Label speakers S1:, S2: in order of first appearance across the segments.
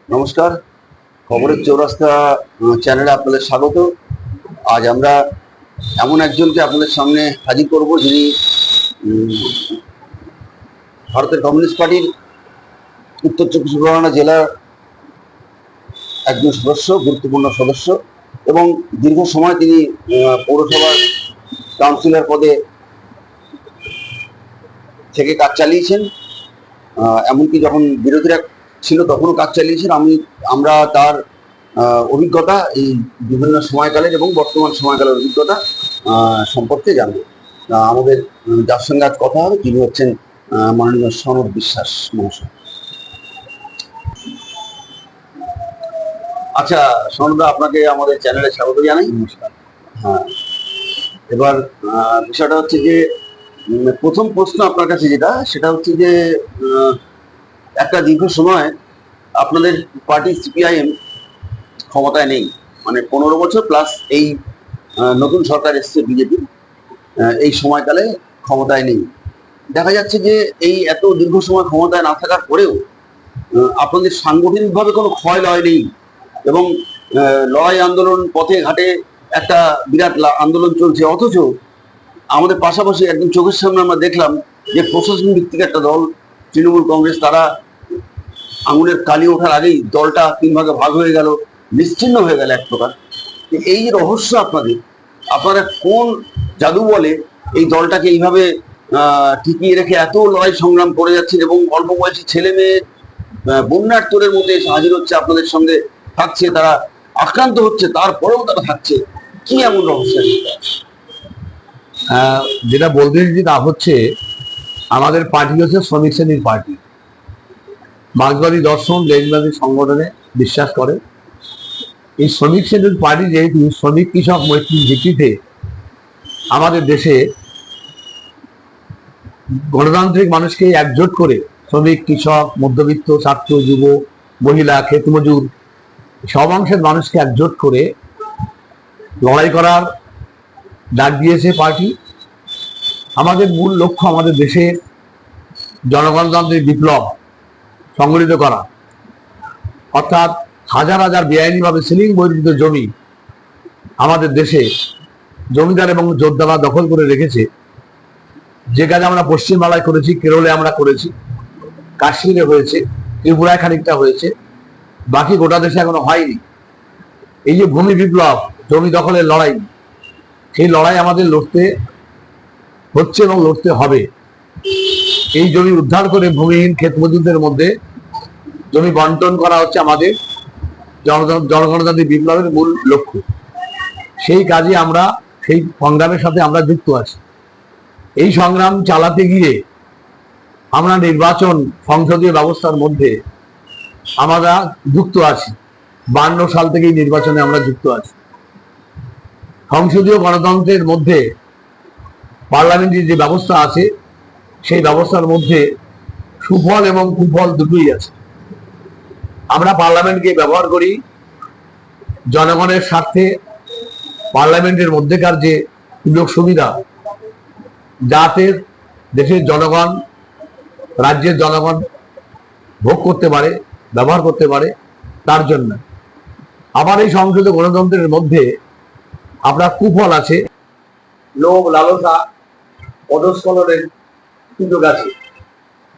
S1: নমস্কার, খবরের চৌরাস্তা চ্যানেলে আপনাদের স্বাগত। আজ আমরা এমন একজনকে আপনাদের সামনে হাজির করব যিনি ভারতের কমিউনিস্ট পার্টির উত্তর চব্বিশ পরগনা জেলার একজন সদস্য, গুরুত্বপূর্ণ সদস্য, এবং দীর্ঘ সময় তিনি পৌরসভার কাউন্সিলর পদে থেকে কাজ চালিয়েছেন। এমনকি যখন বিরোধীরা ছিল তখনও কাজ চালিয়েছেন। আমরা তার অভিজ্ঞতা, এই বিভিন্ন সময়কালের এবং বর্তমান সময়কালের অভিজ্ঞতা সম্পর্কে জানবো। আমাদের যার সঙ্গে আজ কথা হবে তিনি হচ্ছেন মাননীয় সনদ বিশ্বাস মহাশয়। আচ্ছা সনদা, আপনাকে আমাদের চ্যানেলে স্বাগত জানাই। নমস্কার। হ্যাঁ, এবার বিষয়টা হচ্ছে যে প্রথম প্রশ্ন আপনার কাছে সেটা হচ্ছে যে একটা দীর্ঘ সময় আপনাদের পার্টি সিপিআইএম ক্ষমতায় নেই, মানে 15 বছর প্লাস এই নতুন সরকার এসছে বিজেপি, এই সময়কালে ক্ষমতায় নেই। দেখা যাচ্ছে যে এই এত দীর্ঘ সময় ক্ষমতায় না থাকার পরেও আপনাদের সাংগঠনিকভাবে কোনো ক্ষয় লয় নেই, এবং লড়াই আন্দোলন পথে ঘাটে একটা বিরাট আন্দোলন চলছে। অথচ আমাদের পাশাপাশি একদম চোখের সামনে আমরা দেখলাম যে প্রশাসন ভিত্তিক একটা দল তৃণমূল কংগ্রেস, তারা আঙুলের কালি ওঠার আগেই দলটা 3 ভাগে ভাগ হয়ে গেল, নিশ্চিহ্ন হয়ে গেল এক প্রকার। এই রহস্য আপনারা কোন জাদু বলে এই দলটাকে এইভাবে টিকিয়ে রেখে এত লড়াই সংগ্রাম করে যাচ্ছেন, এবং অল্প বয়সী ছেলে মেয়ে বন্যার তোরের মধ্যে এসে হাজির হচ্ছে আপনাদের সঙ্গে, থাকছে, তারা আক্রান্ত হচ্ছে, তারপরেও তারা থাকছে। কি এমন রহস্য?
S2: যেটা বলতে তা হচ্ছে, আমাদের পার্টি হচ্ছে শ্রমিক শ্রেণীর পার্টি। মার্ক্সবাদী দর্শন, লেনিনবাদী সংগঠনে বিশ্বাস করে। এই শ্রমিক শ্রেণীর পার্টি যেহেতু শ্রমিক কৃষক মৈত্রীর ভিত্তিতে আমাদের দেশে গণতান্ত্রিক মানুষকে একজোট করে, শ্রমিক, কৃষক, মধ্যবিত্ত, ছাত্র, যুব, মহিলা, ক্ষেতমজুর সব অংশের মানুষকে একজোট করে লড়াই করার ডাক দিয়েছে পার্টি। আমাদের মূল লক্ষ্য আমাদের দেশে জনগণতান্ত্রিক বিপ্লব সংগঠিত করা, অর্থাৎ হাজার হাজার বেআইনিভাবে সিলিং বর্ধিত জমি আমাদের দেশে জমিদার এবং যোদ্ধারা দখল করে রেখেছে। যে কাজ আমরা পশ্চিমবাংলায় করেছি, কেরলে আমরা করেছি, কাশ্মীরে হয়েছে, ত্রিপুরায় খানিকটা হয়েছে, বাকি গোটা দেশে এখনো হয়নি। এই যে ভূমি বিপ্লব, জমি দখলের লড়াই, সেই লড়াই আমাদের লড়তে হচ্ছে এবং লড়তে হবে। এই জমি উদ্ধার করে ভূমিহীন ক্ষেতমজুরদের মধ্যে জমি বন্টন করা হচ্ছে আমাদের জনগণতান্ত্রিক বিপ্লবের মূল লক্ষ্য। সেই কাজে আমরা, সেই সংগ্রামের সাথে আমরা যুক্ত আছি। এই সংগ্রাম চালাতে গিয়ে আমরা নির্বাচন, সংসদীয় ব্যবস্থার মধ্যে আমরা যুক্ত আছি। 52 সাল থেকেই নির্বাচনে আমরা যুক্ত আছি। সংসদীয় গণতন্ত্রের মধ্যে পার্লামেন্টের যে ব্যবস্থা আছে, সেই ব্যবস্থার মধ্যে সুফল এবং কুফল দুটোই আছে। আমরা পার্লামেন্টকে ব্যবহার করি জনগণের স্বার্থে। পার্লামেন্টের মধ্যেকার যে সুযোগ সুবিধা, যাতে দেশের জনগণ, রাজ্যের জনগণ ভোগ করতে পারে, ব্যবহার করতে পারে, তার জন্য। আবার এই সংসদীয় গণতন্ত্রের মধ্যে আপনার কুফল আছে, লোভ, লালসা, পদস্খলনের সুযোগ আছে।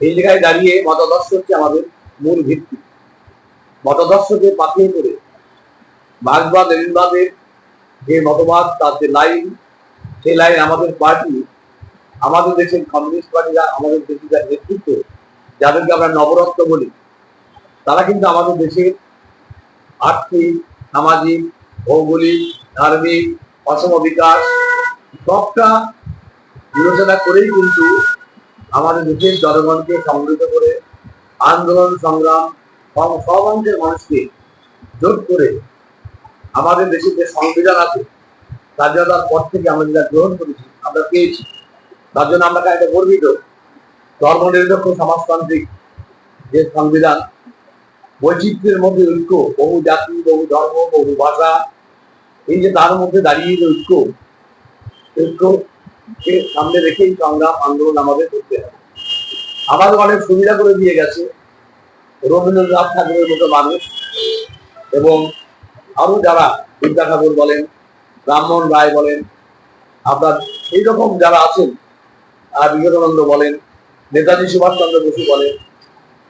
S2: এই জায়গায় দাঁড়িয়ে মতাদর্শ হচ্ছে আমাদের মূল ভিত্তি। মতাদর্শকে পাঠিয়ে করে মার্ক্সবাদ, লেনিনবাদের যে মতবাদ, তার যে লাইন, সেই লাইন আমাদের পার্টি, আমাদের দেশের কমিউনিস্ট পার্টিরা, আমাদের দেশের যার নেতৃত্ব, যাদেরকে আমরা নবরত্ন বলি, তারা কিন্তু আমাদের দেশের আর্থিক, সামাজিক, ভৌগোলিক, ধার্মিক, অসম বিকাশ সবটা বিবেচনা করেই কিন্তু আমাদের দেশের জনগণকে সংগঠিত করে আন্দোলন সংগ্রাম সব অংশের মানুষকে জোট করে আমাদের দেশের যে সংবিধান আছে, স্বাধীনতার পর থেকে আমরা যেটা গ্রহণ করেছি, আমরা পেয়েছি, তার জন্য আমরা একটা গর্বিত। ধর্মনিরপেক্ষ সমাজতান্ত্রিক যে সংবিধান, বৈচিত্র্যের মধ্যে ঐক্য, বহু জাতি, বহু ধর্ম, বহু ভাষা, এই যে তার মধ্যে দাঁড়িয়ে যে ঐক্যকে সামনে রেখেই সংগ্রাম, আন্দোলন আমাদের করতে হবে। আমাদের অনেক সুবিধা করে দিয়ে গেছে রবীন্দ্রনাথ ঠাকুরের মতো মানুষ এবং আরো যারা বিদ্যা ঠাকুর বলেন, রামমোহন রায় বলেন, আপনার এইরকম যারা আছেন, বিবেকানন্দ বলেন, নেতাজি সুভাষচন্দ্র বসু বলেন,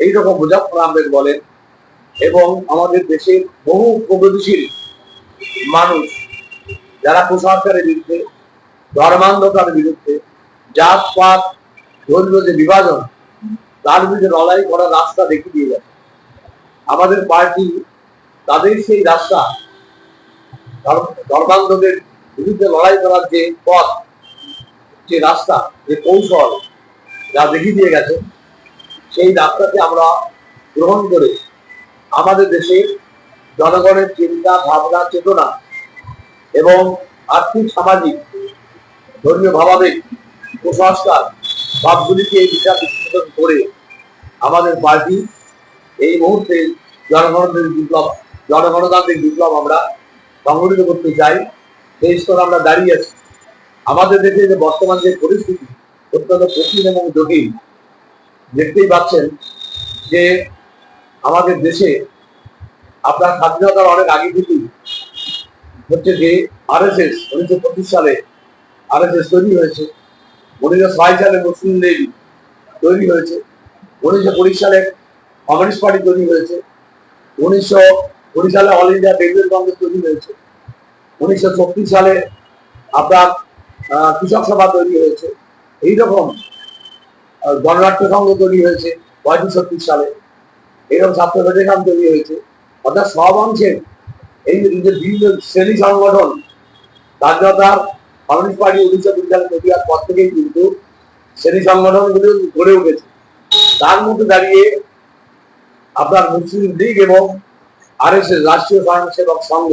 S2: এইরকম মুজাফফর আহমেদ বলেন, এবং আমাদের দেশের বহু প্রগতিশীল মানুষ যারা কুসংস্কারের বিরুদ্ধে, ধর্মান্ধতার বিরুদ্ধে, জাতপাত, ধর্মীয় যে বিভাজন, তার বিরুদ্ধে লড়াই করার রাস্তা দেখিয়ে দিয়ে গেছে। আমাদের পার্টি তাদের সেই রাস্তা, ধর্মান্ধদের বিরুদ্ধে লড়াই করার যে পথ, যে রাস্তা, যে কৌশল যা দেখিয়ে দিয়ে গেছে, সেই রাস্তাকে আমরা গ্রহণ করে আমাদের দেশের জনগণের চিন্তা ভাবনা চেতনা এবং আর্থিক সামাজিক ধর্মীয় ভাবাবেগ কুসংস্কার ভাবগুলিকে বিচার বিশ্লেষণ করে আমাদের পার্টি এই মুহূর্তে জনগণতান্ত্রিক বিপ্লব আমরা সংগঠিত করতে চাই। সেই স্তরে আমরা দাঁড়িয়ে আছি। আমাদের দেশে যে বর্তমান যে পরিস্থিতি অত্যন্ত কঠিন এবং জটিল, দেখতেই পাচ্ছেন যে আমাদের দেশে আপনার স্বাধীনতার অনেক আগে থেকেই হচ্ছে যে RSS 1925 সালে RSS তৈরি হয়েছে, 1906 সালে মুসলিম লীগ তৈরি হয়েছে, 1920 সালে কমিউনিস্ট পার্টি তৈরি হয়েছে, 1920 সালে অল ইন্ডিয়া ডেমোক্রেটিক কংগ্রেস তৈরি হয়েছে, 1936 সালে আপনার কৃষক সভা তৈরি হয়েছে, এইরকম গণনাট্য সংঘ তৈরি হয়েছে 35-36 সালে, এরকম ছাত্র ফেডারেশন তৈরি হয়েছে। অর্থাৎ সব অংশের এই যে বিভিন্ন শ্রেণী সংগঠন, স্বাধীনতার কমিউনিস্ট পার্টি 1920 সালে তৈরি হওয়ার পর থেকেই কিন্তু শ্রেণী সংগঠনগুলো গড়ে উঠেছে। তার মধ্যে দাঁড়িয়ে আপনার মুসলিম লীগ এবং RSS রাষ্ট্রীয় স্বয়ংসেবক সংঘ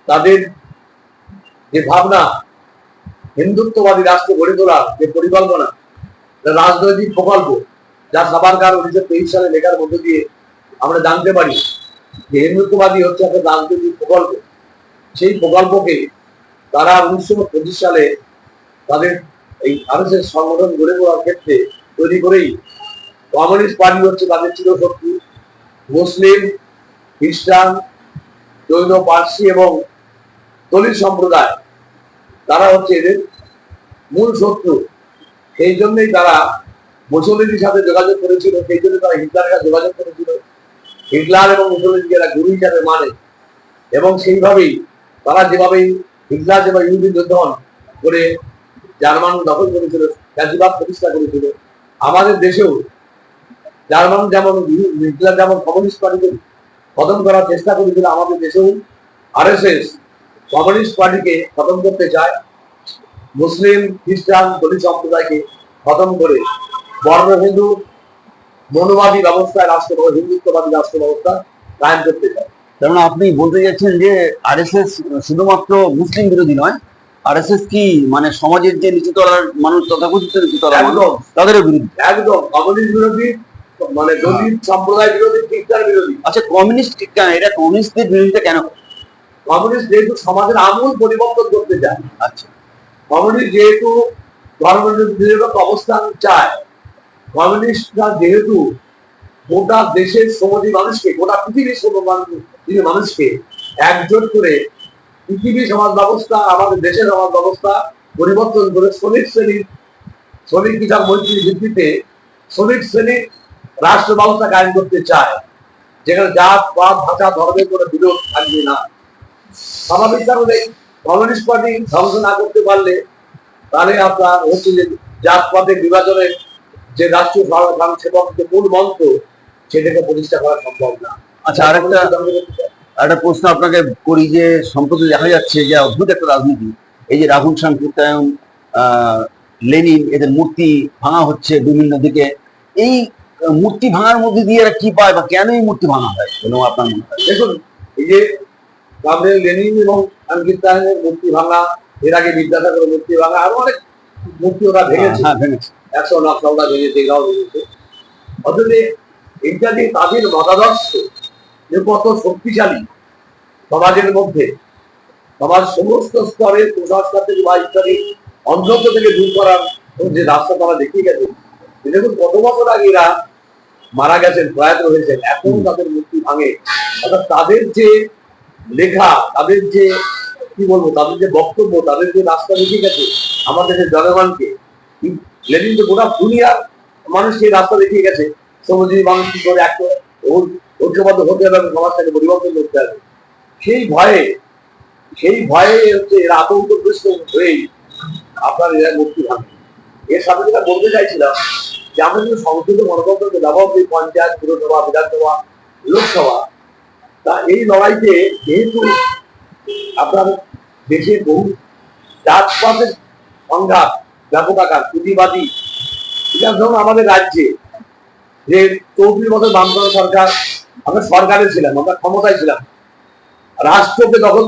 S2: তাদের যে ভাবনা, হিন্দুত্ববাদী রাষ্ট্র গড়ে তোলার যে পরিকল্পনা, রাজনৈতিক প্রকল্প, যা সাভারকার 1923 সালে লেখার মধ্য দিয়ে আমরা জানতে পারি যে হিন্দুত্ববাদী হচ্ছে একটা রাজনৈতিক প্রকল্প। সেই প্রকল্পকে তারা 1925 সালে তাদের এই RSS সংগঠন গড়ে তোলার ক্ষেত্রে তৈরি করেই কমিউনিস্ট পার্টি হচ্ছে তাদের চিরশত্রু। মুসলিম, খ্রিস্টান, জৈন, পার্সি এবং দলিত সম্প্রদায় তারা হচ্ছে এদের মূল শত্রু। সেই জন্যই তারা মুসলিমের সাথে যোগাযোগ করেছিল, সেই জন্য তারা হিটলারের সাথে যোগাযোগ করেছিল। হিটলার এবং মুসলিমকে এরা গুরু হিসাবে মানে, এবং সেইভাবেই তারা যেভাবে হিটলার যেভাবে ইহুদি যুদ্ধন করে জার্মান দখল করেছিল, ফ্যাসিবাদ প্রতিষ্ঠা করেছিল, আমাদের দেশেও জার্মান যেমন হিটলার যেমন কমিউনিস্ট পার্টিকে খতম করার চেষ্টা করেছিল, আমাদের দেশেও RSS কমিউনিস্ট পার্টিকে খতম করতে চায়। মুসলিম, খ্রিস্টান, দলিত সম্প্রদায়কে খতম করে বর্ণ হিন্দু মনোবাদী ব্যবস্থায় রাষ্ট্র, হিন্দুত্ববাদী রাষ্ট্র ব্যবস্থা কায়েম করতে চায়।
S1: কারণ আপনি বলতে যাচ্ছেন যে RSS শুধুমাত্র মুসলিম বিরোধী নয়, RSS কি মানে সমাজের যে নিচুতলার মানুষ, তথাকথিত নিচুতলার মানুষ, তাদেরও বিরোধী।
S2: একদম কমিউনিস্ট বিরোধী, মানে দলিত সম্প্রদায় বিরোধী, খ্রিস্টান বিরোধী।
S1: আচ্ছা, কমিউনিস্ট কেন? এটা কমিউনিস্টদের বিরোধিতা কেন?
S2: কমিউনিস্ট যেহেতু সমাজের আমূল পরিবর্তন করতে চায়,
S1: আচ্ছা,
S2: কমিউনিস্ট যেহেতু ধর্মনিরপেক্ষ অবস্থান চায়, কমিউনিস্টরা যেহেতু গোটা দেশের সমস্ত মানুষকে, গোটা পৃথিবীর মানুষকে একজোট করে পৃথিবীর সমাজ ব্যবস্থা, আমাদের দেশের সমাজ ব্যবস্থা পরিবর্তন করে শ্রমিক কিষাণ মৈত্রীর ভিত্তিতে শ্রমিক শ্রেণীর রাষ্ট্র ব্যবস্থা কায়েম করতে চায়, যেখানে জাত পাত ভাষা ধর্মের কোনো বিরোধ থাকবে না। স্বাভাবিক কারণে কমিউনিস্ট পার্টি ধ্বংস না করতে পারলে তাহলে আপনার হচ্ছে যে জাতপাতের বিভাজনের যে রাষ্ট্রীয় স্বয়ংসেবক যে মূল মন্ত্র, সেটাকে প্রতিষ্ঠা করা সম্ভব না।
S1: আচ্ছা, আরেকটা প্রশ্ন আপনাকে করি যে সম্প্রতি দেখা যাচ্ছে যে অদ্ভুত একটা রাজনীতি, এই যে রাহুল সাংকৃত্যায়ন, লেনিন, এদের মূর্তি ভাঙা হচ্ছে বিভিন্ন দিকে। এই মূর্তি ভাঙার মধ্যে দিয়ে এরা কি পায়, বা কেন এই মূর্তি ভাঙা হয় বলে আপনার মনে হয়?
S2: দেখুন, এই যে লেনিন এবং সাংকৃত্যায়নের মূর্তি ভাঙা, এর আগে বিদ্যাসাগরের মূর্তি ভাঙা, আরো অনেক মূর্তি ওরা ভেঙেছে, 100 নকশাওটা ভেঙেছে, এরাও ভেঙেছে। অথচ এটা যে তাদের মতাদর্শ যে কত শক্তিশালী সমাজের মধ্যে, সমাজ সমস্ত স্তরের কুসংস্কার থেকে বা ইত্যাদি অন্ধত্ব থেকে দূর করার যে রাস্তা তারা দেখিয়ে গেছে। দেখুন, কত বছর আগে এরা মারা গেছেন, প্রয়াত হয়েছেন, এখন তাদের মূর্তি ভাঙে। অর্থাৎ তাদের যে লেখা, তাদের যে কি বলবো, তাদের যে বক্তব্য, তাদের যে রাস্তা দেখিয়ে গেছে আমাদের দেশের জনগণকে, লেনিন তো গোটা দুনিয়ার মানুষকে রাস্তা দেখিয়ে গেছে শ্রমজীবী মানুষ কি করে একটা ঐক্যবদ্ধ হতে হবে এবং সমাজটাকে পরিবর্তন করতে হবে। সেই ভয়ে হচ্ছে এরা আতঙ্কগ্রস্ত হয়েই আপনার এরা মূর্তি ভাঙে। এর সাথে যেটা বলতে চাইছিলাম যে আমরা যদি সংসদীয় গণতন্ত্রকে ব্যবহার করি, পঞ্চায়েত, পুরসভা, বিধানসভা, লোকসভা, তা এই লড়াইতে যেহেতু আপনার দেশে বহু জাতপাতের সংঘাত ব্যাপক আকার, পুঁজিবাদী, ধরুন আমাদের রাজ্যে যে 34 বছর বামফ্রন্ট সরকার, আমরা সরকারে ছিলাম, আমরা ক্ষমতায় ছিলাম, রাষ্ট্রকে দখল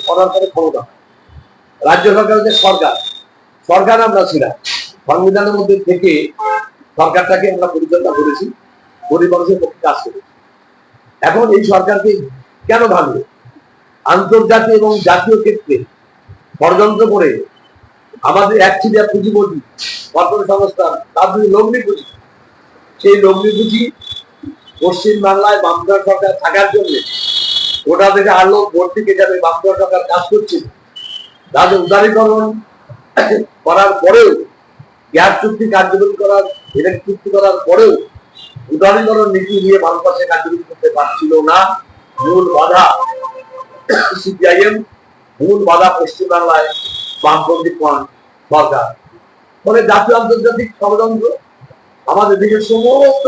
S2: করার পরে ক্ষমতা, রাজ্য সরকারের যে সরকার আমরা ছিলাম, সংবিধানের মধ্যে থেকে সরকারটাকে আমরা পরিচালনা করেছি, গরিব মানুষের পক্ষে কাজ করেছি। এখন এই সরকারকে কেন ভাঙবে? আন্তর্জাতিক এবং জাতীয় ক্ষেত্রে ষড়যন্ত্র করে আমাদের একচিটিয়া পুঁজিপতি কর্পোরেট সংস্থান, তার লগ্নি পুঁজি, সেই লগ্নি পুঁজি পশ্চিম বাংলায় বামফ্রন্ট সরকার থাকার জন্য গোটা থেকে আলো ভোট দিকে যাবে, বামফ্রন্ট সরকার কাজ করছে, তাদের উদারীকরণ করার পরেও, গ্যাস চুক্তি কার্যকরী করার, ইলেকট্রিক চুক্তি করার পরেও উদারীকরণ নীতি নিয়ে ভারতবর্ষে কার্যকরী করতে পারছিল না। মূল বাধা সিপিআইএম, মূল বাধা পশ্চিমবাংলায় বামপন্থী সরকার। ফলে জাতীয় আন্তর্জাতিক ষড়যন্ত্র, আমাদের দেশের সমস্ত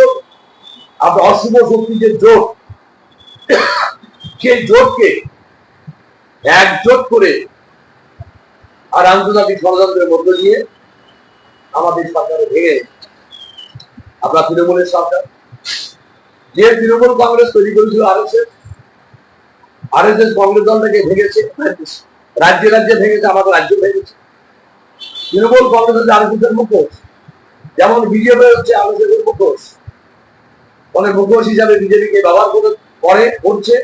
S2: অশুভ শক্তি যে জোট, সেই জোটকে একজোট করে আর আন্তর্জাতিক ষড়যন্ত্রের মধ্য দিয়ে আমাদের সরকারে ভেঙে, আপনার তৃণমূলের সরকার, যে তৃণমূল কংগ্রেস তৈরি করেছিল আরএসএস কংগ্রেস দলটাকে ভেঙেছে, রাজ্যে রাজ্যে ভেঙেছে, আমাদের রাজ্য ভেঙেছে। তৃণমূল কংগ্রেস হচ্ছে আরএসএস এর মুখোশ, যেমন বিজেপি হচ্ছে আরএসএস এর মুখোশ। ফলে মুখোশ হিসাবে বিজেপিকে ব্যবহার করছে।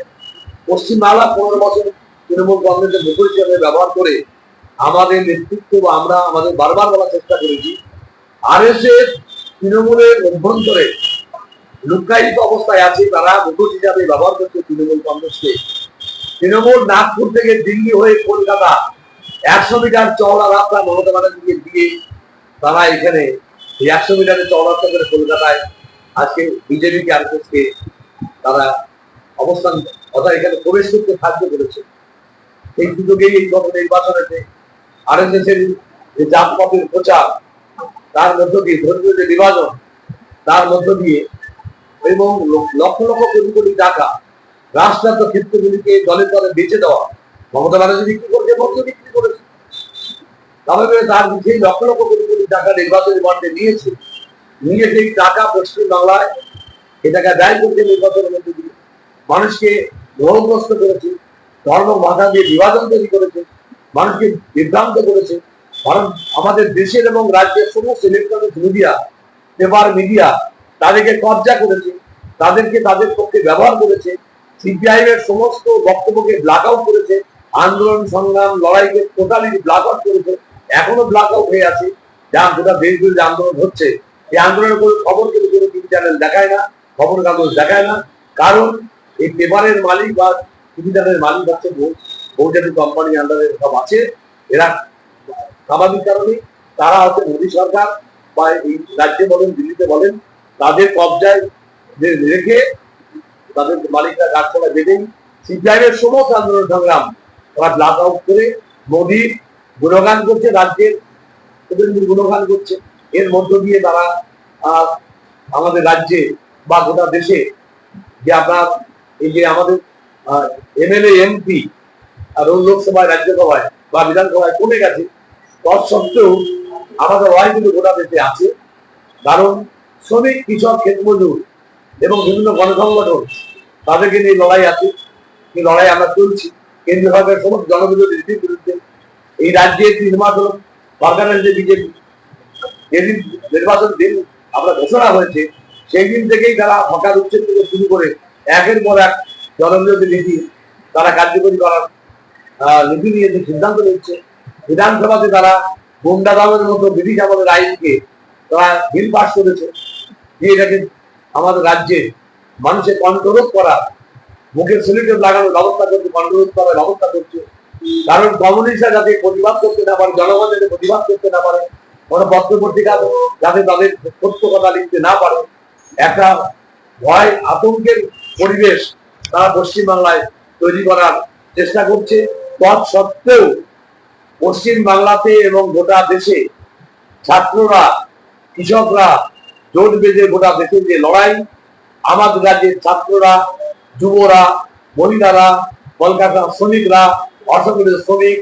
S2: পশ্চিমবাংলা 15 বছর তৃণমূল কংগ্রেসের মুখোশ হিসাবে ব্যবহার করে আমাদের নেতৃত্ব বা আমরা আমাদের বারবার বলার চেষ্টা করেছি, আরএসএস তৃণমূলের অভ্যন্তরে লুকায়িত অবস্থায় আছে, তারা মুখোশ হিসাবে ব্যবহার করছে তৃণমূল কংগ্রেসকে। তৃণমূল নাগপুর থেকে দিল্লি হয়ে কলকাতা 100 মিটার চওড়া রাস্তা মমতা ব্যানার্জিকে দিয়ে তারা এখানে 100 মিটারের চওড়া রাস্তা করে কলকাতায় আজকে বিজেপিকে আরএসএসকে তারা অবস্থান অর্থাৎ এখানে প্রবেশ করতে সাহায্য করেছে। এই সুযোগেই এই গত নির্বাচনেতে আরএসএস এর যে জাতপাতের প্রচার, তার মধ্য দিয়ে ধর্মীয় যে বিভাজন, তার মধ্য দিয়ে এবং লক্ষ লক্ষ কোটি কোটি টাকা রাষ্ট্রায়ত্ত ক্ষেত্রগুলিকে দলের দলে বেঁচে দেওয়া, মমতা ব্যানার্জি বিক্রি করছে, মধ্যে বিক্রি করেছে, তবে তার সেই লক্ষ লক্ষ কোটি কোটি টাকা নির্বাচনী বন্ডে নিয়ে সেই টাকা পশ্চিম বাংলায় এই টাকা ব্যয় করছে নির্বাচনের মধ্যে দিয়ে, মানুষকে গ্রহগ্রস্ত করেছে, ধর্ম ভাষা দিয়ে বিভাজন তৈরি করেছে, মানুষকে বিভ্রান্ত করেছে। কারণ আমাদের দেশের এবং রাজ্যের সমস্ত ইলেকট্রনিক মিডিয়া, পেপার মিডিয়া তাদেরকে কবজা করেছে, তাদেরকে তাদের পক্ষে ব্যবহার করেছে, সিপিআইএম এর সমস্ত বক্তব্যকে ব্ল্যাক আউট করেছে, আন্দোলন সংগ্রাম লড়াইকে টোটালি ব্ল্যাক আউট করেছে, এখনো ব্ল্যাক আউট হয়ে আছে। যা গোটা দেশ জুড়ে আন্দোলন হচ্ছে, এই আন্দোলনের কোনো খবর কিন্তু কোনো টিভি চ্যানেল দেখায় না, খবর কাগজ দেখায় না, কারণ এই পেপারের মালিক বা টিভি চ্যানেলের মালিক হচ্ছে বহুজাতিক কোম্পানি আন্ডারে সব আছে। এরা স্বাভাবিক কারণে তারা হচ্ছে মোদী সরকার বা এই রাজ্যে বলেন, দিল্লিতে বলেন, তাদের কবজায় রেখে তাদের মালিকরা গাছপালা বেঁধেই সিপিআইএম এর সমস্ত আন্দোলন সংগ্রাম তারা ব্ল্যাক আউট করে মোদীর গুণগান করছে, রাজ্যের গুণগান করছে। এর মধ্য দিয়ে তারা আমাদের রাজ্যে বা গোটা দেশে যে আপনার এই যে আমাদের এমএলএ এমপি আর লোকসভায়, রাজ্যসভায় বা বিধানসভায় কমে গেছে, তৎসত্ত্বেও আমাদের লড়াই কিন্তু গোটা দেশে আছে। কারণ শ্রমিক, কৃষক, ক্ষেতমজুর এবং বিভিন্ন গণসংগঠন তাদেরকে নিয়ে লড়াই আছে। এই লড়াই আমরা চলছি কেন্দ্রীয় সরকারের সমস্ত জনবিরোধী নীতির বিরুদ্ধে। এই রাজ্যে 3 মাস হল সরকারের যে বিজেপি, যেদিন নির্বাচন দিন আমরা ঘোষণা হয়েছে সেই দিন থেকেই তারা হকার উচ্ছেদ থেকে শুরু করে একের পর এক জনবিরোধী নীতি তারা কার্যকরী করার নীতি নিয়ে যে সিদ্ধান্ত নিচ্ছে। বিধানসভাতে তারা গুন্ডা দলের মতো ব্রিটিশ আমলের আইনকে তারা বিল পাস করেছে, দিয়ে এটাকে আমাদের রাজ্যে মানুষের কণ্ঠরোধ করা, মুখের সেলিটেপ লাগানোর ব্যবস্থা করছে, কণ্ঠরোধ করার ব্যবস্থা করছে। কারণ কমিউনিস্টরা যাতে প্রতিবাদ করতে না পারে, জনগণ যাতে প্রতিবাদ করতে না পারে, কোনো পত্র পত্রিকা যাতে তাদের সত্য কথা লিখতে না পারে, একটা ভয় আতঙ্কের পরিবেশ তারা পশ্চিমবাংলায় তৈরি করার চেষ্টা করছে। তৎসত্ত্বেও পশ্চিম বাংলাতে এবং গোটা দেশে ছাত্ররা, কৃষকরা জোট বেঁধে গোটা দেশের যে লড়াই, আমাদের রাজ্যের ছাত্ররা, যুবরা, মহিলারা, কলকাতা শ্রমিকরা, অসংগঠিত শ্রমিক,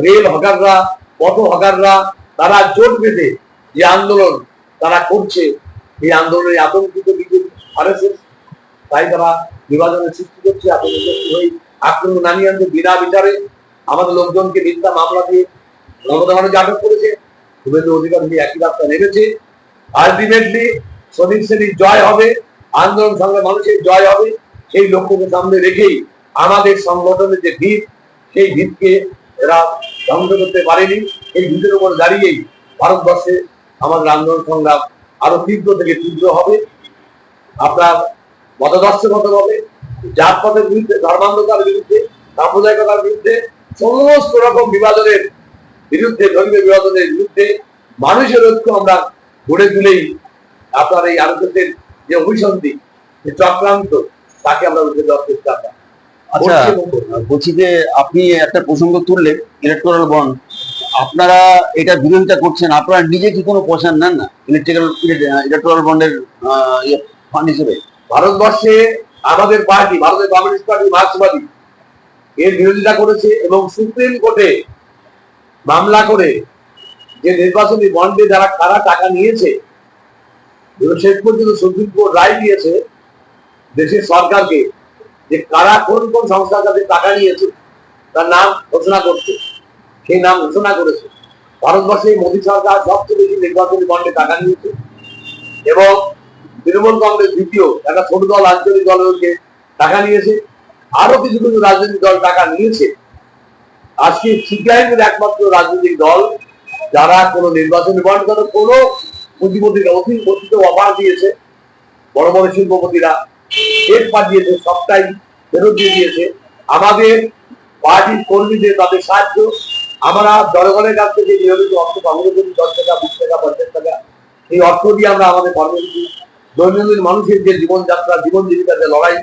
S2: রেল হকাররা, পথ হকাররা, তারা জোট বেঁধে যে আন্দোলন তারা করছে, এই আন্দোলনে আতঙ্কিত বিজেপি আরএসএস, তাই তারা বিভাজনের সৃষ্টি করছে, আতঙ্কিত হয়ে আক্রমণ নামিয়ে আনছে বিনা বিচারে। আমাদের লোকজনকে মিথ্যা মামলা দিয়ে মমতা ব্যানার্জি আটক করেছে, শুভেন্দু অধিকারী একই রাস্তা নেমেছে। আলটিমেটলি শ্রমিক শ্রেণীর জয় হবে, আন্দোলন সঙ্গে মানুষের জয় হবে, সেই লক্ষ্যকে সামনে রেখেই আমাদের সংগঠনের যে ভিত, সেই ভিতকে এরা ধ্বংস করতে পারেনি। এই ভিতের উপর দাঁড়িয়েই ভারতবর্ষে আমাদের আন্দোলন সংগ্রাম আরো তীব্র থেকে তীব্র হবে। আপনার মতাদর্শগত হবে, জাতপাতের বিরুদ্ধে, ধর্মান্ধতার বিরুদ্ধে, সাম্প্রদায়িকতার বিরুদ্ধে, সমস্ত রকম বিভাজনের বিরুদ্ধে, ধর্মীয় বিভাজনের বিরুদ্ধে মানুষের ঐক্য আমরা গড়ে তুলেই আপনার এই আরএসএসের যে অভিসন্ধি, যে চক্রান্ত, তাকে আমরা উঠে দেওয়ার চেষ্টা করি।
S1: আচ্ছা, বলছি যে আপনি একটা প্রসঙ্গ তুললেন ইলেকটোরাল বন্ড, আপনারা এটা বিরোধিতা করছেন, আপনারা নিজে কি কোনো পয়সা নেন না ইলেকটোরাল বন্ডের ফান্ড হিসেবে?
S2: ভারতবর্ষে আমাদের পার্টি, ভারতের কমিউনিস্ট পার্টি, মার্ক্সবাদী, এর বিরোধিতা করেছে এবং সুপ্রিম কোর্টে মামলা করে যে নির্বাচনী বন্ডে যারা কারা টাকা নিয়েছে, শেষ পর্যন্ত সুপ্রিম কোর্ট রায় দিয়েছে দেশের সরকারকে যে কারা কোন কোন সংস্থার কাছে টাকা নিয়েছে তার নাম ঘোষণা করছে। সেই নাম ঘোষণা করেছে। ভারতবর্ষে মোদী সরকার সবচেয়ে বেশি নির্বাচনী বন্ডে টাকা নিয়েছে এবং তৃণমূল কংগ্রেস দ্বিতীয়, একটা ছোট দল, আঞ্চলিক দলকে টাকা নিয়েছে, আরো কিছু কিছু রাজনৈতিক দল টাকা নিয়েছে। আজকে সিপিআইএম একমাত্র রাজনৈতিক দল যারা কোনো নির্বাচনী বন্ড, তারা কোনো পুঁজিপতিরা অতিরিক্ত অফার দিয়েছে, বড় বড় শিল্পপতিরা চেক পাঠিয়েছে, সবটাই ফেরত দিয়ে দিয়েছে। আমাদের পার্টির কর্মীদের তাদের সাহায্য, আমরা জনগণের কাছ থেকে নিয়মিত অর্থ সংগ্রহ করি, 10 টাকা, 20 টাকা, 50 টাকা, এই অর্থ দিয়ে আমরা আমাদের কর্মসূচি, দৈনন্দিন মানুষের যে জীবনযাত্রা, জীবন জীবিকার যে লড়াই,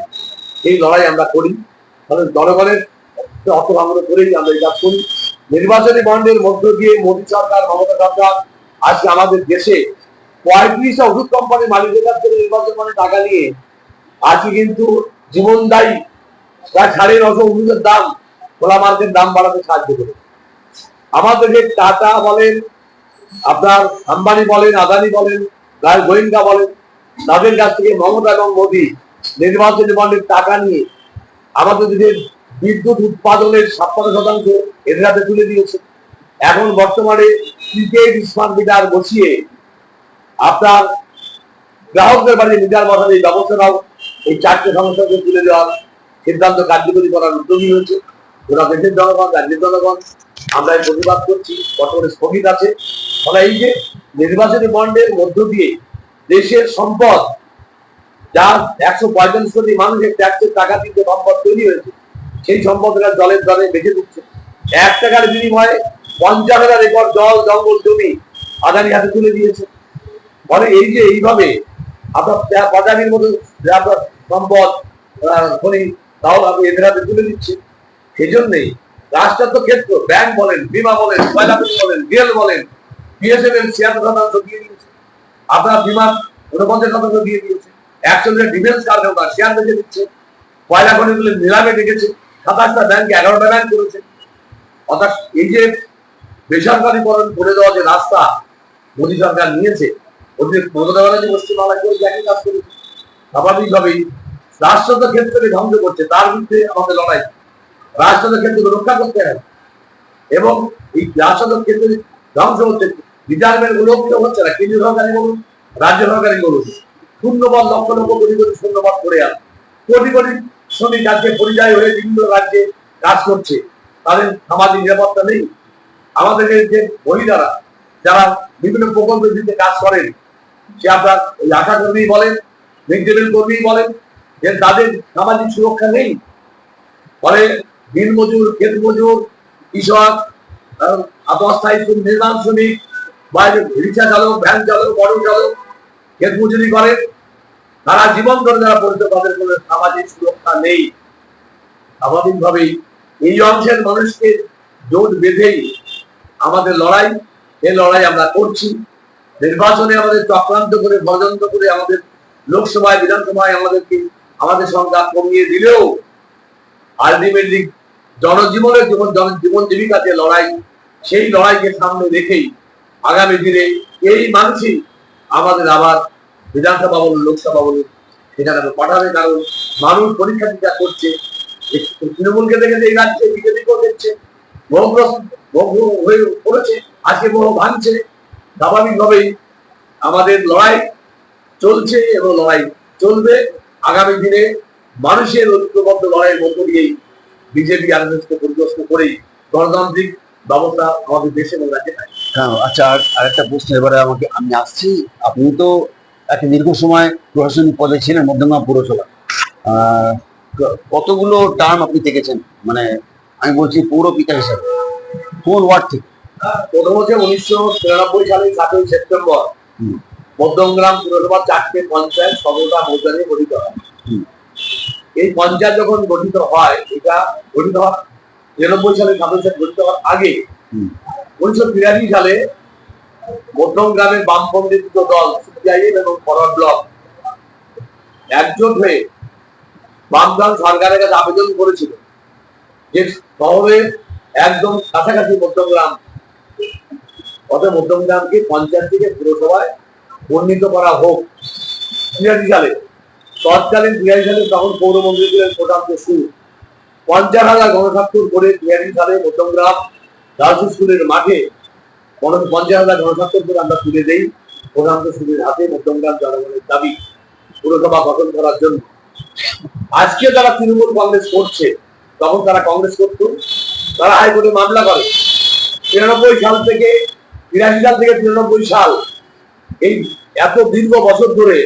S2: এই লড়াই আমরা করি। তাহলে জনগণের অর্থ সংগ্রহ করেই আমরা এই কাজ করি। নির্বাচনী বন্ডের মধ্য দিয়ে মোদী সরকার, মমতা সরকার আজকে আমাদের দেশে 35টা ওষুধ কোম্পানির মালিকের কাছ থেকে নির্বাচন বন্ডে টাকা নিয়ে আজকে কিন্তু জীবনদায়ী প্রায় 950 ওষুধের দাম, খোলা মার্কেট দাম বাড়াতে সাহায্য করে। আমাদের যে টাটা বলেন, আপনার আম্বানি বলেন, আদানি বলেন, গোয়েঙ্কা বলেন, তাদের কাছ থেকে মমতা এবং মোদী নির্বাচনী বন্ডের টাকা নিয়ে আমাদের দেশের বিদ্যুৎ উৎপাদনের 56% এদের হাতে তুলে দিয়েছে। এখন বর্তমানে প্রিপেইড স্মার্ট মিটার বসিয়ে আপনার গ্রাহকদের বাড়ি মিটার বসানোর এই ব্যবস্থাটাও এই 4টে সংস্থাকে তুলে দেওয়ার সিদ্ধান্ত কার্যকরী করার উদ্যোগী হয়েছে। ওরা দেশের জনগণ, রাজ্যের জনগণ আমরা এই প্রতিবাদ করছি, বর্তমানে স্থগিত আছে। ফলে এই যে নির্বাচনী বন্ডের মধ্য দিয়ে দেশের সম্পদ, যা 145 কোটি মানুষের ট্যাক্সের টাকা দিয়ে সম্পদ তৈরি হয়েছে, সেই সম্পদটা জলের দরে বেঁচে দিচ্ছে। 1 টাকার বিনিময়ে 50,000 একর জল, জঙ্গল, জমি আদানি হাতে তুলে দিয়েছে। ফলে এই যে এইভাবে আপনার বাজারের মতো সম্পদ, খনি, তাও আপনি এদের হাতে তুলে দিচ্ছে। সেই জন্যই রাষ্ট্রায়ত্ত ক্ষেত্র, ব্যাংক বলেন, বিমা বলেন, কয়লা বলেন, রেল বলেন, বিএসএফ 76% দিয়ে দিয়েছে, আপনার বিমান 49% দিয়ে দিয়েছে, 100 ডিফেন্স কারখানা শেয়ার বেঁচে দিচ্ছে, কয়লা খনিগুলো নিলামে ডেকেছে, 27টা ব্যাংকে 11টা ব্যাংক করেছে। অর্থাৎ এই যে বেসরকারীকরণ করে দেওয়া যে রাস্তা মোদী সরকার নিয়েছে, ওদের মমতা ব্যানার্জি পশ্চিমবাংলায় একই কাজ করেছে। স্বাভাবিকভাবেই রাষ্ট্রত ক্ষেত্রকে ধ্বংস করছে, তার বিরুদ্ধে আমাদের লড়াই। রাষ্ট্রত ক্ষেত্রকে রক্ষা করতে হবে এবং এই রাষ্ট্রত ক্ষেত্রে ধ্বংস হচ্ছে, রিটায়ারমেন্ট গুলো হচ্ছে না, কেন্দ্রীয় সরকারি বলুন, রাজ্য সরকারি বলুন, শূন্যপদ লক্ষ লক্ষ কোটি কোটি শূন্যপদ করে আছে। কোটি কোটি শ্রমিক আজকে পরিযায়ী হয়ে বিভিন্ন রাজ্যে কাজ করছে, তাদের সামাজিক নিরাপত্তা নেই। আমাদের যে মহিলারা যারা বিভিন্ন প্রকল্পের দিকে কাজ করেন, সে আপনার ওই আশা কর্মী বলেন, ভেজিটেবল কর্মী বলেন যে তাদের সামাজিক সুরক্ষা নেই, ফলে দিনমজুর, ক্ষেত মজুর, কৃষক, অস্থায়ী নির্মাণ শ্রমিক বা রিক্সা চালক, ভ্যান চালক, অটো চালক ক্ষেত মজুরি করেন, তারা জীবন ধরে যারা পরিচিত তাদের কোনো সামাজিক সুরক্ষা নেই। স্বাভাবিকভাবেই এই অংশের মানুষকে জোট বেঁধেই আমাদের লড়াই, এই লড়াই আমরা করছি। নির্বাচনে আমাদের চক্রান্ত করে, ষড়যন্ত্র করে আমাদের লোকসভায়, বিধানসভায় আমাদের সংখ্যা কমিয়ে দিলেও আলটিমেটলি জনজীবনের জীবন জীবিকা যে লড়াই, সেই লড়াইকে সামনে রেখেই আগামী দিনে এই মানুষই আমাদের আবার বিধানসভা বলুন, লোকসভা বলুন, সেখানে পাঠাবে। কারণ মানুষ পরীক্ষা টিকা করছে, তৃণমূলকে দেখে এই রাজ্যে বিজেপিকেও দেখছে, বহু হয়ে পড়েছে, আজকে বহু ভাঙছে। স্বাভাবিকভাবেই আমাদের লড়াই চলছে এবং লড়াই চলবে। আগামী দিনে মানুষের ঐক্যবদ্ধ লড়াইয়ের মধ্য দিয়েই বিজেপি আরএসএসকে পরিগ্রস্ত করেই গণতান্ত্রিক ব্যবস্থা আমাদের দেশে এবং রাজ্যে থাকে।
S1: আচ্ছা, আরেকটা প্রশ্ন এবারে আমি আসছি। আপনি তো একটা দীর্ঘ সময় প্রশাসনিক পদে ছিলেন মধ্যমগ্রাম পুরসভা, কতগুলো টার্ম আপনি দেখেছেন? মানে আমি বলছি পৌর পিতা হিসাবে কোন ওয়ার্ড থেকে?
S2: প্রথম হচ্ছে 1993 সালের 7ই সেপ্টেম্বর মধ্যমগ্রাম পুরসভার 4টে পঞ্চায়েত 17টা মৌজা নিয়ে গঠিত হয়। এই পঞ্চায়েত যখন গঠিত হয়, এটা গঠিত হওয়ার 93 সালে 7ই সেপ্টেম্বর গঠিত হওয়ার আগে 1983 সালে মধ্যমগ্রামের বামপন্থী দুটো দল সিপিআইএম এবং ফরওয়ার্ড ব্লক একজোট হয়ে বামফ্রন্ট সরকারের কাছে আবেদন করেছিল যে শহরের একদম কাছাকাছি মধ্যমগ্রাম, অর্থাৎ মধ্যমগ্রামকে পঞ্চায়েত থেকে পুরসভায় উন্নীত করা হোক। 83 সালে তৎকালীন 83 সালে তখন পৌরমন্ত্রী ছিলেন প্রশান্ত সুর 50,000 গণস্বাক্ষর করে 83 সালে মধ্যমগ্রাম গার্লস স্কুলের মাঠে 50,000 গণস্বাক্ষর করে আমরা তুলে দেই প্রশান্ত সুরের হাতে মধ্যমগ্রাম জনগণের দাবি পুরসভা গঠন করার জন্য। আজকে যারা তৃণমূল কংগ্রেস করছে, তখন তারা কংগ্রেস করতো, তারা হাইকোর্টে মামলা করে 93 সাল থেকে 83 সাল থেকে 93 সাল, এই এত দীর্ঘ বছর ধরে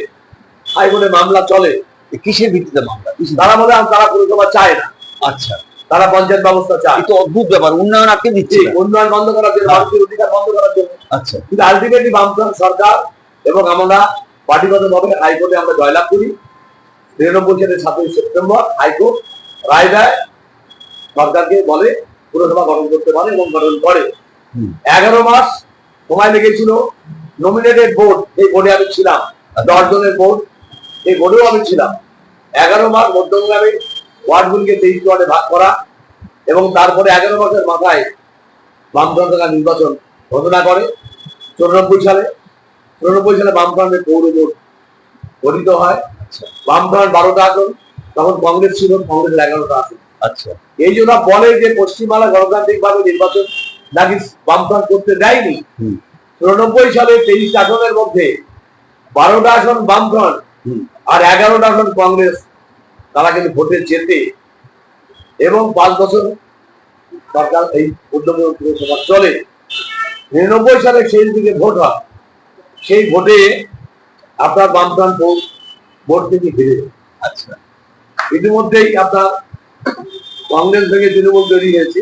S2: হাইকোর্টে মামলা চলে।
S1: কিসের ভিত্তিতে মামলা?
S2: তারা বলে তারা পুরসভা চায় না।
S1: আচ্ছা,
S2: তারা পঞ্চায়েত ব্যবস্থা চায়।
S1: এটা অদ্ভুত ব্যাপার, উন্নয়ন আটকে দিচ্ছে,
S2: উন্নয়ন বন্ধ করার জন্য, মানুষের অধিকার বন্ধ করার জন্য।
S1: আচ্ছা,
S2: কিন্তু আলটিমেটলি বামফ্রন্ট সরকার এবং আমরা পার্টিগতভাবে হাইকোর্টে আমরা জয়লাভ করি। 93 সালের 7ই সেপ্টেম্বর হাইকোর্ট রায় দেয়, সরকারকে বলে পুরসভা গঠন করতে পারে এবং গঠন করে। 11 মাস সময় লেগেছিল। নমিনেটেড বোর্ড, এই বোর্ডে আমি ছিলাম, 10 জনের বোর্ড, এই বোর্ডেও আমি ছিলাম। 11 মাস মধ্যমগ্রামে ওয়ার্ডগুলিকে 23 ওয়ার্ডে ভাগ করা এবং তারপরে 11 মাসের মাথায় বামফ্রন্ট সরকার নির্বাচন ঘোষণা করে। 94 সালে বামফ্রন্টের পৌর বোর্ড গঠিত হয়। বামফ্রন্ট 12টা আসন, তখন কংগ্রেস ছিল, কংগ্রেসের 11টা আসন।
S1: আচ্ছা,
S2: এই জন্য বলে যে পশ্চিমবাংলা গণতান্ত্রিক ভাবে নির্বাচন নাকি বামফ্রন্ট করতে দেয়নি। 94 সালে 23 আসনের মধ্যে 12টা আসন বামফ্রন্ট আর 11টা আসন কংগ্রেস, তারা কিন্তু ভোটে জেতে এবং 5 বছর সরকার এই মধ্যমগ্রাম পুরসভা চলে। 99 সালে শেষ দিকে ভোট হয়, সেই ভোটে আপনার বামফ্রন্ট ভোট থেকে ফিরে যায়।
S1: আচ্ছা,
S2: ইতিমধ্যেই আপনার কংগ্রেস থেকে তৃণমূল তৈরি হয়েছে,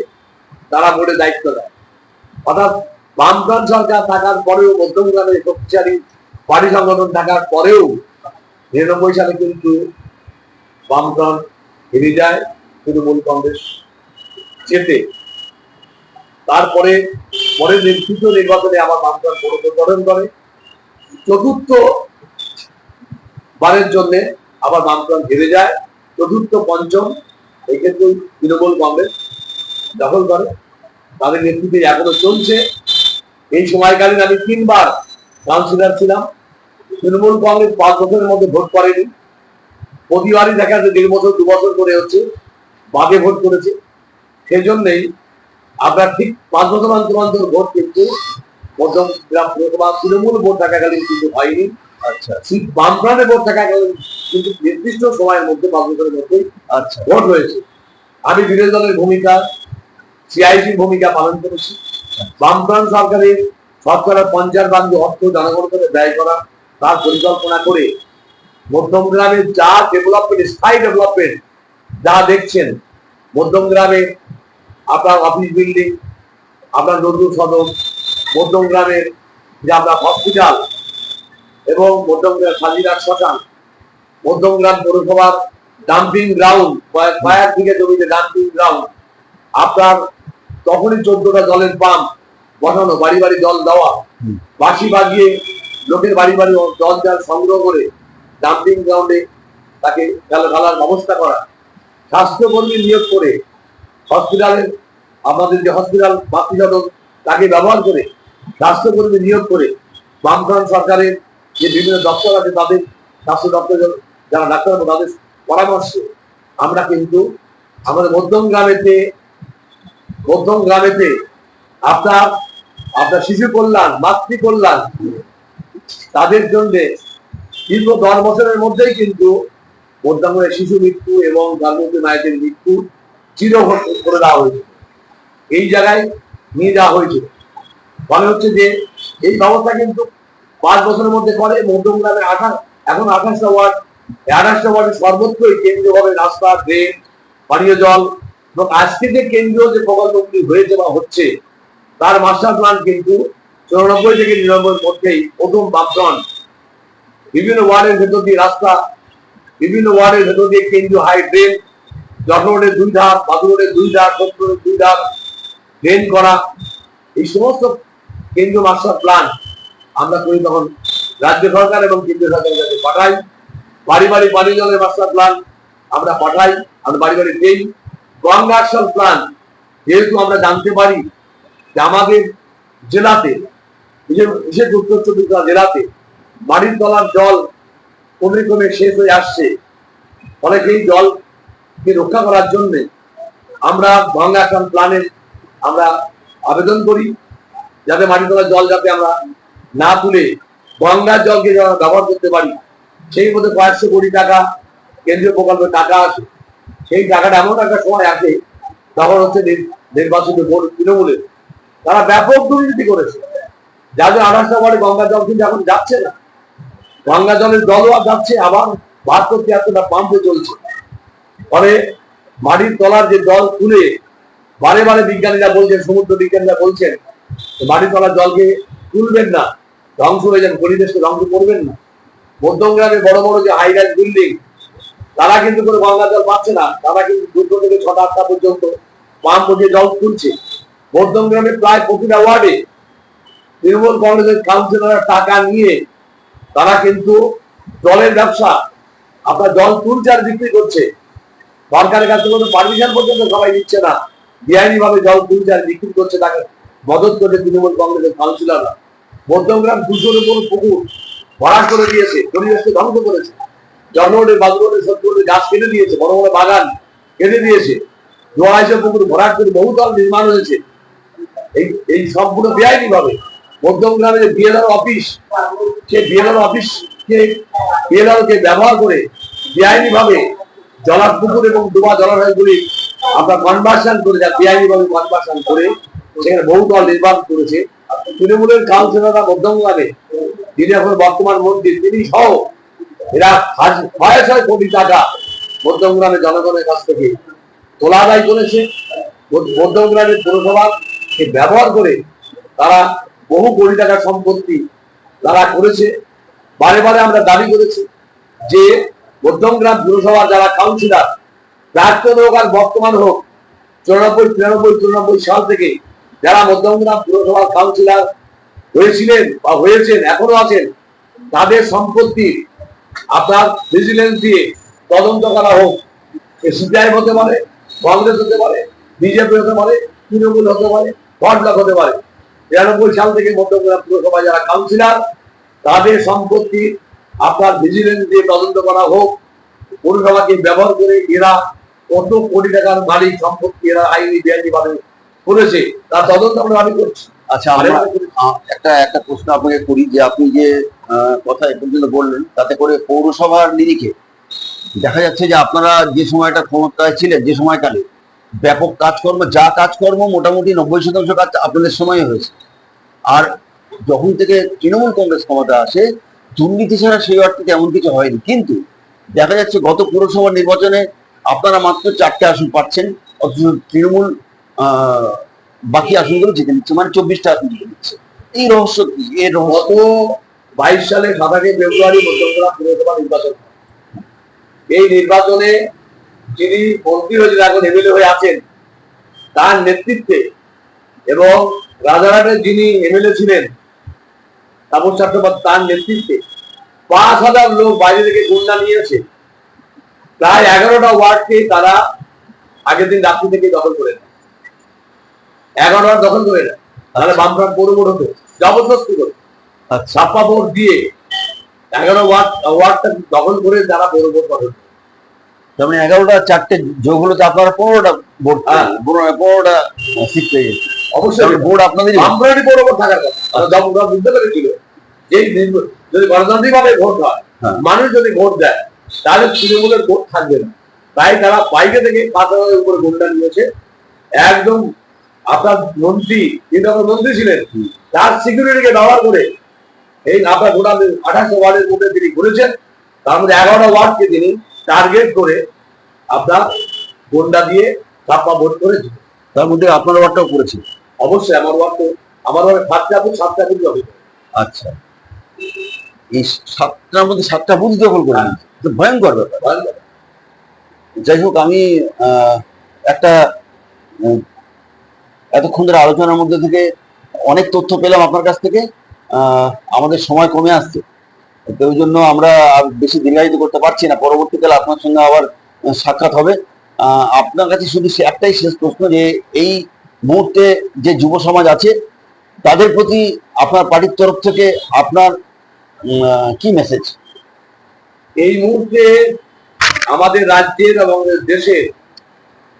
S2: তারা ভোটে দায়িত্ব দেয়। অর্থাৎ বামফ্রন্ট সরকার থাকার পরেও, মধ্যমগ্রামে শক্তিশালী পার্টি সংগঠন থাকার পরেও 99 সালে কিন্তু বামফ্রন্ট হেরে যায়, তৃণমূল কংগ্রেস জেতে। তারপরে পরের তৃতীয় নির্বাচনে আবার বামফ্রন্ট গঠন করে। 4র্থ বারের জন্য আবার বামফ্রন্ট হেরে যায়। 4র্থ, 5ম এই ক্ষেত্রে তৃণমূল কংগ্রেস দখল করে, তাদের নেতৃত্বে এখনো চলছে। এই সময়কালীন আমি 3 বার কাউন্সিলর ছিলাম। তৃণমূল কংগ্রেস 5 বছরের মধ্যে ভোট করেনি, প্রতিবারই দেখা যাচ্ছে 1.5 বছর 2 বছর করে হচ্ছে বাদে ভোট করেছে। সেজন্যই আপনার ঠিক 5 বছর অন্তর ভোট কিন্তু মধ্যমগ্রাম পুরসভা তৃণমূল ভোট থাকাকালীন কিন্তু হয়নি।
S1: আচ্ছা,
S2: বামফ্রন্টের ভোট থাকাকালীন কিন্তু নির্দিষ্ট সময়ের মধ্যে 5 বছরের মধ্যেই
S1: আচ্ছা,
S2: ভোট হয়েছে। আমি বিরোধী দলের ভূমিকা, সিআইসির ভূমিকা পালন করেছি। বামফ্রন্ট সরকারের শতকরা 50 ভাগ অর্থ জনগণের ব্যয় করা, তার পরিকল্পনা করে মধ্যমগ্রামে যা ডেভেলপমেন্ট, স্থায়ী ডেভেলপমেন্ট যা দেখছেন, মধ্যমগ্রামে আপনার অফিস বিল্ডিং, আপনার নতুন সদর, মধ্যমগ্রামের যে আপনার হসপিটাল এবং মধ্যমগ্রাম সাজিরার শ্মশান, মধ্যমগ্রাম পৌরসভার ডাম্পিং গ্রাউন্ড, কয়েক দিকে জমিতে ডাম্পিং গ্রাউন্ড, আপনার তখনই 14টা জলের পাম্প বসানো, বাড়ি বাড়ি জল দেওয়া, বাঁশি বাজিয়ে লোকের বাড়ি বাড়ি জল সংগ্রহ করে ডাম্পিং গ্রাউন্ডে তাকে ফেলার ব্যবস্থা করা, স্বাস্থ্যকর্মী নিয়োগ করে হসপিটালের, আমাদের যে হসপিটাল মাতৃসদন তাকে ব্যবহার করে স্বাস্থ্যকর্মী নিয়োগ করে, বামফ্রন্ট সরকারের যে বিভিন্ন দপ্তর আছে তাদের স্বাস্থ্য দপ্তর যারা ডাক্তার তাদের পরামর্শে আমরা কিন্তু আমাদের মধ্যমগ্রামেতে আপনার শিশু কল্যাণ, মাতৃ কল্যাণ, তাদের জন্য দীর্ঘ 10 বছরের মধ্যেই কিন্তু মধ্যমগ্রামের শিশু মৃত্যু এবং গর্ভবতী মায়েদের মৃত্যু চির করে দেওয়া হয়েছে, এই জায়গায় নিয়ে যাওয়া হয়েছে। মনে হচ্ছে যে এই ব্যবস্থা কিন্তু 5 বছরের মধ্যে করে। মধ্যমগ্রামে এখন 28টা ওয়ার্ড, 28টা ওয়ার্ডে সর্বত্রই কেন্দ্রীয়ভাবে রাস্তা, ড্রেন, পানীয় জল এবং আজকে যে কেন্দ্রীয় যে প্রকল্পগুলি হয়েছে বা হচ্ছে তার মাস্টার প্ল্যান কিন্তু 94 থেকে 99 মধ্যেই প্রথম বামফ্রন্ট। বিভিন্ন ওয়ার্ডের ভেতর দিয়ে রাস্তা, বিভিন্ন ওয়ার্ডের ভেতর দিয়ে কেন্দ্রীয় হাই ড্রেন, যশোর রোডের 2 ধার, বাদুর রোডের 2 ধার, সত্তর রোডের 2 ধার ড্রেন করা, এই সমস্ত কেন্দ্রীয় মাস্টার প্ল্যান আমরা করি তখন রাজ্য সরকার এবং কেন্দ্রীয় সরকারের কাছে পাঠাই। বাড়ি বাড়ি পানি জলের মাস্টার প্ল্যান আমরা পাঠাই, আমরা বাড়ি বাড়ি দেই। গঙ্গা অ্যাকশন প্ল্যান, যেহেতু আমরা জানতে পারি যে আমাদের জেলাতে, বিশেষ উত্তর 24 পরগনা জেলাতে বাড়ির তলার জল ক্রমে ক্রমে শেষ হয়ে আসছে, ফলে সেই জলকে রক্ষা করার জন্য আমরা গঙ্গা অ্যাকশন প্ল্যানের আমরা আবেদন করি, যাতে বাড়ির তলার জল যাতে আমরা না তুলে গঙ্গার জলকে যারা ব্যবহার করতে পারি। সেই মধ্যে কয়েকশো কোটি টাকা কেন্দ্রীয় প্রকল্পের টাকা আছে, সেই টাকাটা এমন একটা সময় আসে তখন হচ্ছে নির্বাচিত বোর্ড তৃণমূলের, তারা ব্যাপক দুর্নীতি করেছে, যাদের 28টা ওয়ার্ডে গঙ্গা জল কিন্তু এখন যাচ্ছে না, গঙ্গা জলের জলও আর যাচ্ছে, আবার 72-73টা পাম্পে চলছে। ফলে মাটির তলার যে জল তুলে বারে বারে বিজ্ঞানীরা বলছেন, সমুদ্র বিজ্ঞানীরা বলছেন মাটির তলার জলকে তুলবেন না, ধ্বংস হয়ে যান, পরিবেশকে ধ্বংস করবেন না। মধ্যমগ্রামে বড় বড় যে হাইরাইজ বিল্ডিং, তারা কিন্তু কোনো গঙ্গা জল পাচ্ছে না, তারা কিন্তু 2টো থেকে 6টা পর্যন্ত পাম্প দিয়ে জল তুলছে। মধ্যমগ্রামে প্রায় প্রতিটা ওয়ার্ডে তৃণমূল কংগ্রেসের কাউন্সিলররা টাকা নিয়ে তারা কিন্তু জলের ব্যবসা, আপনার জল তুলছে আর বিক্রি করছে, সরকারের কাছে কোনো পারমিশন পর্যন্ত সবাই দিচ্ছে না, বেআইনি ভাবে জল তুলছে আর বিক্রি করছে, তাকে মদত করে তৃণমূল কংগ্রেসের কাউন্সিলররা। মধ্যমগ্রাম 200-এর উপর পুকুর ভরাট করে দিয়েছে, পরিবেশকে ধ্বংস করেছে, জনরোডে, বাদুরোডে, সত্যরোডে গাছ কেটে দিয়েছে, বড় বড় বাগান কেটে দিয়েছে, 200 পুকুর ভরাট করে বহুতল নির্মাণ হয়েছে, এই সবগুলো বেআইনি ভাবে। মধ্যমগ্রামে যে বিএলআর অফিস, সেই বিএলআর অফিসকে বিএলআরকে ব্যবহার করে বেআইনি ভাবে জলার পুকুর এবং ডোবা জলাশয়গুলি আপনার কনভার্সন করে, যা বেআইনি ভাবে কনভার্সন করে সেখানে বহুতল নির্মাণ করেছে তৃণমূলের কাউন্সিলররা মধ্যমগ্রামে, যিনি এখন বর্তমান মন্ত্রী, তিনি সহ এরা 600 কোটি টাকা মধ্যমগ্রামের জনগণের কাছ থেকে তোলা আদায় করেছে। মধ্যমগ্রামের পৌরসভাকে ব্যবহার করে তারা বহু কোটি টাকার সম্পত্তি তারা করেছে। বারে বারে আমরা দাবি করেছি যে মধ্যমগ্রাম পৌরসভার যারা কাউন্সিলর, প্রাক্তন হোক আর বর্তমান হোক, 94, 93, 94 সাল থেকে যারা মধ্যমগ্রাম পৌরসভার কাউন্সিলর হয়েছিলেন বা হয়েছেন, এখনো আছেন, তাদের সম্পত্তি আপনার ভিজিলেন্স দিয়ে তদন্ত করা হোক। সিপিআই হতে পারে, কংগ্রেস হতে পারে, বিজেপি হতে পারে, তৃণমূল হতে পারে, ভটলক হতে পারে। 93 সাল থেকে মধ্যমগ্রাম পৌরসভায় যারা কাউন্সিলর, তাদের সম্পত্তি আপনার ভিজিলেন্স দিয়ে তদন্ত করা হোক। পৌরসভাকে ব্যবহার করে এরা কত কোটি টাকার মালিক সম্পত্তি এরা আইনি বেআইনি ভাবে করেছে, তার তদন্ত আমরা দাবি করছি।
S1: আচ্ছা, একটা প্রশ্ন আপনাকে করি, যে আপনি যে কথা এ পর্যন্ত বললেন, তাতে করে পৌরসভার নিরিখে দেখা যাচ্ছে যে আপনারা যে সময়টা ক্ষমতায় ছিলেন, যে সময়কালে ব্যাপক কাজকর্ম মোটামুটি 90% কাজ আপনাদের সময় হয়েছে। আর যখন থেকে তৃণমূল কংগ্রেস ক্ষমতা আসে, দুর্নীতি ছাড়া সেই অর্থে তেমন কিছু হয়নি, কিন্তু দেখা যাচ্ছে গত পুরসভা নির্বাচনে আপনারা মাত্র 4টে আসন পাচ্ছেন, অথচ তৃণমূল বাকি আসনগুলো জিতে নিচ্ছে, মানে 24টা আসন জিতে নিচ্ছে। এই রহস্য কি? এর রহস্য
S2: গত 22 সালে 27 ফেব্রুয়ারি মধ্যমগ্রাম পুরসভা নির্বাচন হয়। এই নির্বাচনে যিনি মন্ত্রী হয়েছেন, এখন এমএলএ হয়ে আছেন, তার নেতৃত্বে এবং রাজারহাটের যিনি এমএলএ ছিলেন তাপস চট্টোপাধ্যায়, তার নেতৃত্বে 5,000 লোক বাইরে থেকে গুন্ডা নিয়েছে। প্রায় 11টা ওয়ার্ডকে তারা আগের দিন রাত্রি থেকে দখল করে নেয়। 11 ওয়ার্ড দখল করে নেয়, তাহলে বামফ্রন্ট পৌর ভোট হতো জবরদস্তি করে, ছাপ্পা ভোট দিয়ে 11 ওয়ার্ডটা দখল করে তারা পৌর ভোট গঠন।
S1: তার মানে 11টা 4টে যোগ হলো তো আপনারা 15টা ভোট, 15টা সিট পেয়ে গেছে।
S2: অবশ্যই
S1: ভোট আপনাদের
S2: বামফ্রন্টই পৌর ভোট থাকার কথা। জবরদস্ত বুঝতে পেরেছিল যে যদি গণতান্ত্রিক ভাবে ভোট হয়, মানুষ যদি ভোট দেয়, তাহলে তৃণমূলের ভোট থাকবে না। তাই তারা বাইরে থেকে 5,000-এর উপরে গুন্ডা নিয়েছে। একদম আপনার মন্ত্রী, তিনি তখন মন্ত্রী ছিলেন, তার সিকিউরিটিকে ব্যবহার করে এই আপনার গোটা 28 ওয়ার্ডের মধ্যে তিনি ঘুরেছেন। তার মধ্যে 11টা ওয়ার্ডকে তিনি টার্গেট করে আপনার গুন্ডা দিয়ে ছাপ্পা ভোট করেছে।
S1: তার মধ্যে আপনার ওয়ার্ডটাও করেছে?
S2: অবশ্যই আমার ওয়ার্ড তো, আমার ওয়ার্ডে 7টা বুথ 7টা বুথ হবে।
S1: আচ্ছা, এই 7টার মধ্যে 7টা বুথ দখল করে নিয়েছে, তো ভয়ঙ্কর ব্যাপার। যাই হোক, আমি একটা এতক্ষণ ধরে আলোচনার মধ্যে থেকে অনেক তথ্য পেলাম আপনার কাছ থেকে। আমাদের সময় কমে আসছে, তো ওই জন্য আমরা আর বেশি দীর্ঘায়িত করতে পারছি না। পরবর্তীকালে আপনার সঙ্গে আবার সাক্ষাৎ হবে। আপনার কাছে শুধু একটাই শেষ প্রশ্ন, যে এই মুহূর্তে যে যুব সমাজ আছে তাদের প্রতি আপনার পার্টির তরফ থেকে আপনার কি মেসেজ?
S2: এই মুহূর্তে আমাদের রাজ্যের এবং দেশের,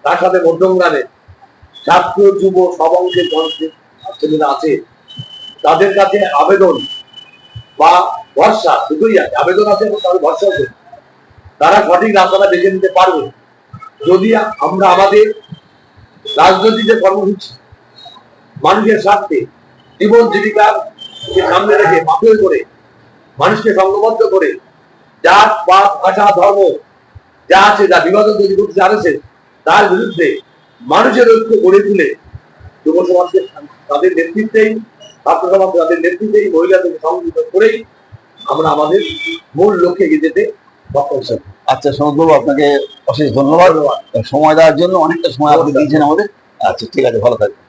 S2: তার সাথে মধ্যমগ্রামে ছাত্র যুব সব অংশের ছেলেরা আছে, তাদের কাছে আবেদন বা ভরসা দুটোই আছে। আবেদন আছে এবং তাদের ভরসা আছে, তারা সঠিক রাস্তাটা বেছে নিতে পারবে যদি আমরা আমাদের রাজনৈতিক যে কর্মসূচি, মানুষের স্বার্থে, জীবন জীবিকাকে সামনে রেখে পাথর করে মানুষকে সংঘবদ্ধ করে জাত পাত ভাষা ধর্ম যা আছে, যা বিভাজন তৈরি করতে জানেছে, তার বিরুদ্ধে মানুষের ঐক্য গড়ে তুলে যুব সমাজকে তাদের নেতৃত্বেই, ছাত্র সমাজ তাদের নেতৃত্বেই, মহিলাদেরকে সংগঠিত করেই আমরা আমাদের মূল লক্ষ্যে এগিয়ে যেতে সক্ষম হব।
S1: আচ্ছা সনদবাবু, আপনাকে অশেষ ধন্যবাদ সময় দেওয়ার জন্য। অনেকটা সময় আপনি দিয়েছেন আমাদের। আচ্ছা, ঠিক আছে, ভালো থাকবেন।